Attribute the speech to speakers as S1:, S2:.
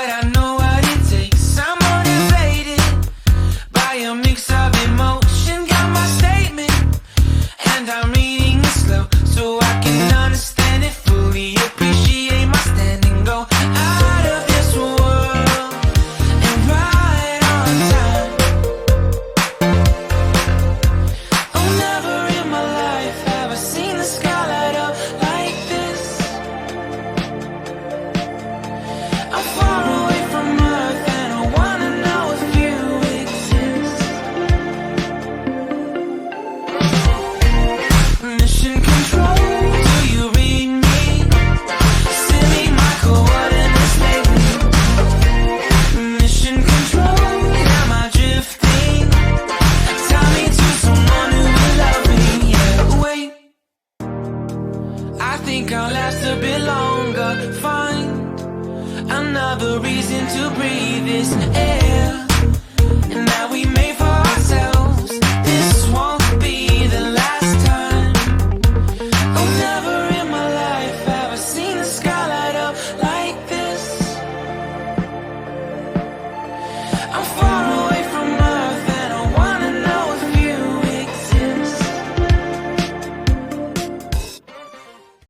S1: but I know what it takes. I'm motivated by a mix of emotion. Got my statement, and I'm reading it slow so I can understand it fully. Appreciate my stand and go out of this world and right on time. Oh, never in my life have I seen the sky light up like this. I'm far away from Earth and I wanna know if you exist. Mission control, do you read me? Send me my coordinates lately. Mission control, am I drifting? Tie me to someone who will love me. Yeah, wait, I think I'll last a bit longer. Find another reason to breathe this air.